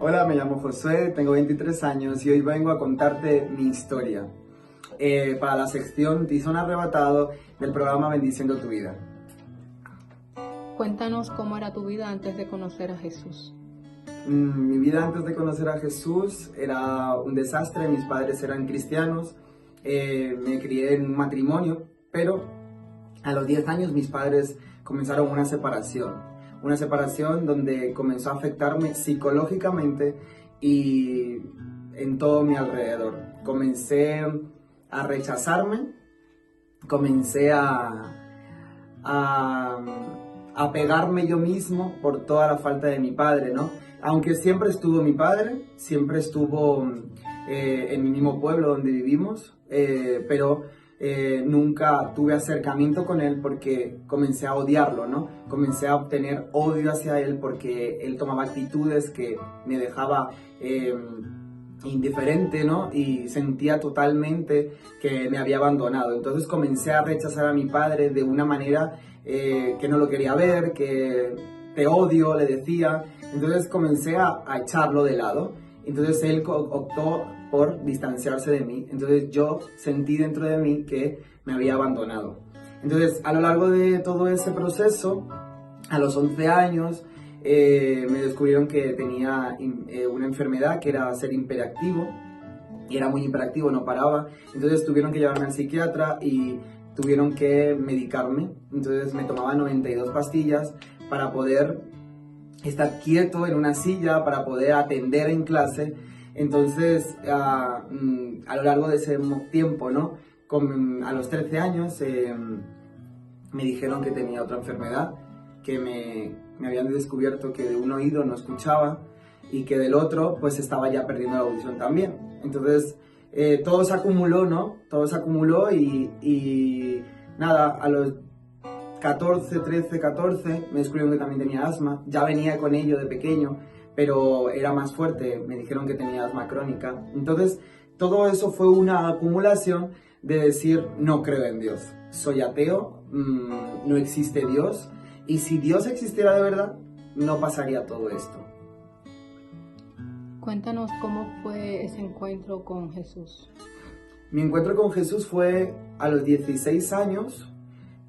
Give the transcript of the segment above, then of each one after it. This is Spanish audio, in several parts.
Hola, me llamo Josué, tengo 23 años y hoy vengo a contarte mi historia para la sección Tizón Arrebatado del programa Bendiciendo tu Vida. Cuéntanos cómo era tu vida antes de conocer a Jesús. Mi vida antes de conocer a Jesús era un desastre, mis padres eran cristianos, me crié en un matrimonio, pero a los 10 años mis padres comenzaron una separación donde comenzó a afectarme psicológicamente y en todo mi alrededor. Comencé a rechazarme, comencé a, a pegarme yo mismo por toda la falta de mi padre, ¿no? Aunque siempre estuvo mi padre, siempre estuvo en mi mismo pueblo donde vivimos, pero nunca tuve acercamiento con él porque comencé a odiarlo, ¿no? Comencé a obtener odio hacia él porque él tomaba actitudes que me dejaba indiferente, ¿no? Y sentía totalmente que me había abandonado. Entonces comencé a rechazar a mi padre de una manera que no lo quería ver, que te odio, le decía. Entonces comencé a echarlo de lado. Entonces él optó por distanciarse de mí. Entonces yo sentí dentro de mí que me había abandonado. Entonces a lo largo de todo ese proceso, a los 11 años, me descubrieron que tenía una enfermedad que era ser hiperactivo. Y era muy hiperactivo, no paraba. Entonces tuvieron que llevarme al psiquiatra y tuvieron que medicarme. Entonces me tomaba 92 pastillas para poder estar quieto en una silla, para poder atender en clase. Entonces, a lo largo de ese tiempo, ¿no? A los 13 años me dijeron que tenía otra enfermedad, que me habían descubierto que de un oído no escuchaba y que del otro pues estaba ya perdiendo la audición también. Entonces, todo se acumuló, ¿no? Todo se acumuló y nada, a los 14 me descubrieron que también tenía asma. Ya venía con ello de pequeño, pero era más fuerte. Me dijeron que tenía asma crónica. Entonces, todo eso fue una acumulación de decir, no creo en Dios. Soy ateo, no existe Dios. Y si Dios existiera de verdad, no pasaría todo esto. Cuéntanos cómo fue ese encuentro con Jesús. Mi encuentro con Jesús fue a los 16 años.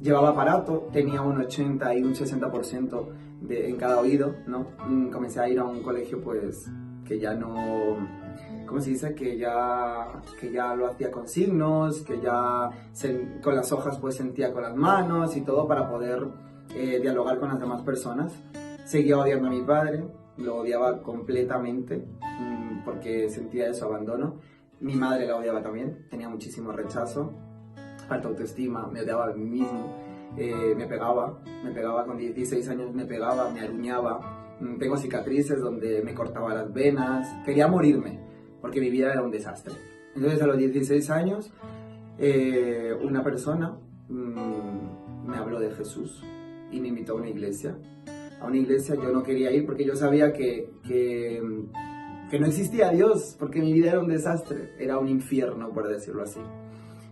Llevaba aparato, tenía un 80 y un 60% en cada oído, ¿no? Comencé a ir a un colegio, pues, que ya no... ¿Cómo se dice? Que ya lo hacía con signos, que ya con las hojas, pues, sentía con las manos y todo para poder dialogar con las demás personas. Seguía odiando a mi padre, lo odiaba completamente, porque sentía eso, abandono. Mi madre la odiaba también, tenía muchísimo rechazo, falta de autoestima, me odiaba a mí mismo, me pegaba con 16 años, me pegaba, me aruñaba, tengo cicatrices donde me cortaba las venas, quería morirme porque mi vida era un desastre. Entonces a los 16 años una persona me habló de Jesús y me invitó a una iglesia. A una iglesia yo no quería ir porque yo sabía que no existía Dios, porque mi vida era un desastre, era un infierno, por decirlo así.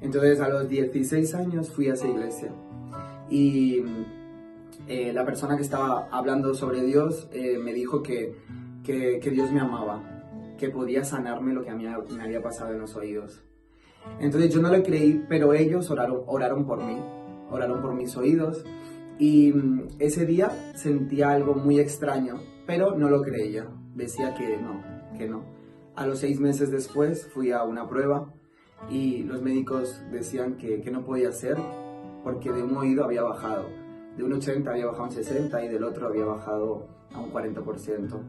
Entonces a los 16 años fui a esa iglesia y la persona que estaba hablando sobre Dios me dijo que Dios me amaba, que podía sanarme lo que a mí me había pasado en los oídos. Entonces yo no le creí, pero ellos oraron por mí, oraron por mis oídos y ese día sentía algo muy extraño, pero no lo creía, decía que no. A los 6 meses después fui a una prueba y los médicos decían que no podía ser porque de un oído había bajado, de un 80 había bajado a un 60 y del otro había bajado a un 40%.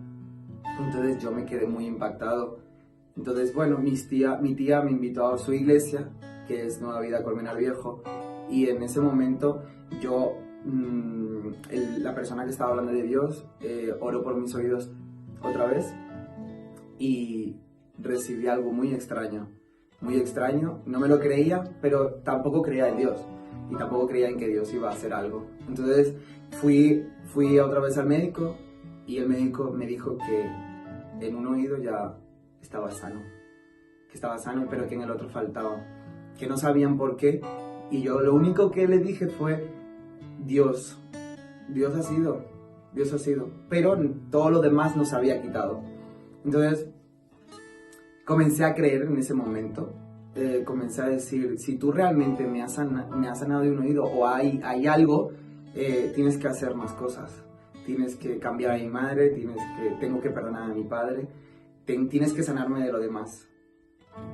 Entonces yo me quedé muy impactado. Entonces, bueno, mi tía me invitó a su iglesia, que es Nueva Vida Colmenar Viejo, y en ese momento yo, la persona que estaba hablando de Dios, oró por mis oídos otra vez y recibí algo muy extraño, no me lo creía, pero tampoco creía en Dios y tampoco creía en que Dios iba a hacer algo. Entonces fui otra vez al médico y el médico me dijo que en un oído ya estaba sano, pero que en el otro faltaba, que no sabían por qué, y yo lo único que le dije fue, Dios ha sido, pero todo lo demás nos había quitado. Entonces, comencé a creer en ese momento. Comencé a decir, si tú realmente me has sanado de un oído o hay algo, tienes que hacer más cosas. Tienes que cambiar a mi madre, tengo que perdonar a mi padre, tienes que sanarme de lo demás.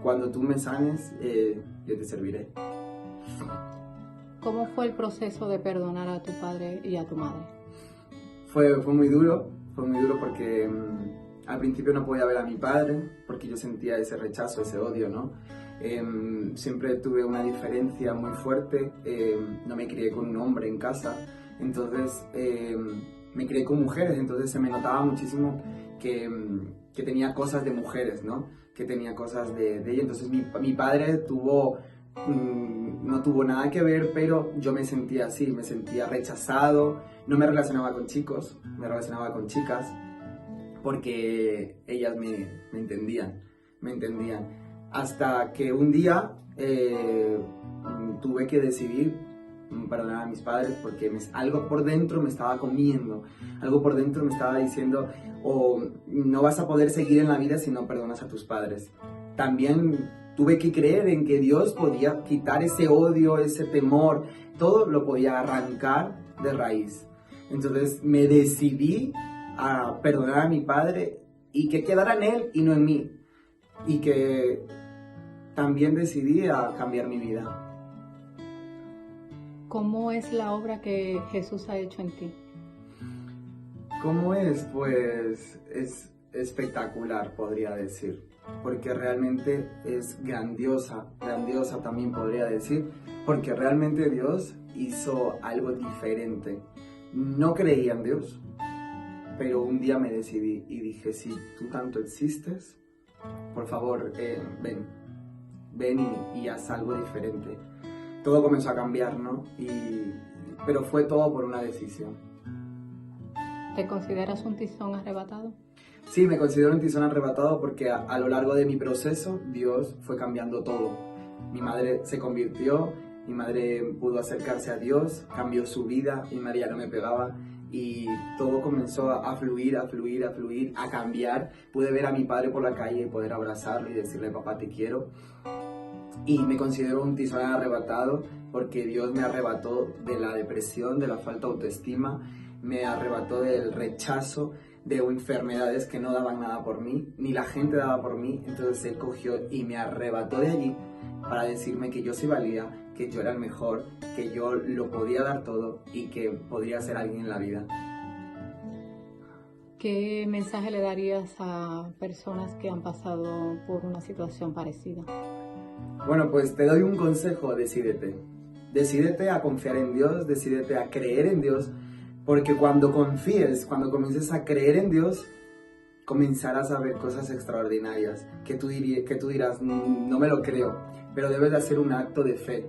Cuando tú me sanes, yo te serviré. ¿Cómo fue el proceso de perdonar a tu padre y a tu madre? Fue muy duro porque al principio no podía ver a mi padre, porque yo sentía ese rechazo, ese odio, ¿no? Siempre tuve una diferencia muy fuerte, no me crié con un hombre en casa, entonces me crié con mujeres, entonces se me notaba muchísimo que tenía cosas de mujeres, ¿no? Que tenía cosas de ella, entonces mi padre no tuvo nada que ver, pero yo me sentía así, me sentía rechazado, no me relacionaba con chicos, me relacionaba con chicas, porque ellas me entendían, hasta que un día tuve que decidir perdonar a mis padres porque algo por dentro me estaba comiendo, algo por dentro me estaba diciendo, no vas a poder seguir en la vida si no perdonas a tus padres. También tuve que creer en que Dios podía quitar ese odio, ese temor, todo lo podía arrancar de raíz. Entonces me decidí a perdonar a mi padre y que quedara en él y no en mí. Y que también decidí a cambiar mi vida. ¿Cómo es la obra que Jesús ha hecho en ti? ¿Cómo es? Pues es espectacular, podría decir. Porque realmente es grandiosa también podría decir. Porque realmente Dios hizo algo diferente. No creía en Dios, pero un día me decidí y dije, si tú tanto existes, por favor, ven y haz algo diferente. Todo comenzó a cambiar, ¿no? Pero fue todo por una decisión. ¿Te consideras un tizón arrebatado? Sí, me considero un tizón arrebatado porque a lo largo de mi proceso Dios fue cambiando todo. Mi madre se convirtió, mi madre pudo acercarse a Dios, cambió su vida, mi madre ya no me pegaba y todo comenzó a fluir, a cambiar. Pude ver a mi padre por la calle y poder abrazarlo y decirle, papá, te quiero. Y me considero un tizón arrebatado porque Dios me arrebató de la depresión, de la falta de autoestima, me arrebató del rechazo, de enfermedades que no daban nada por mí, ni la gente daba por mí. Entonces Él cogió y me arrebató de allí para decirme que yo sí valía, que yo era el mejor, que yo lo podía dar todo y que podría ser alguien en la vida. ¿Qué mensaje le darías a personas que han pasado por una situación parecida? Bueno, pues te doy un consejo, decídete. Decídete a confiar en Dios, decídete a creer en Dios, porque cuando confíes, cuando comiences a creer en Dios, comenzarás a ver cosas extraordinarias, que tú dirás, no me lo creo, pero debes de hacer un acto de fe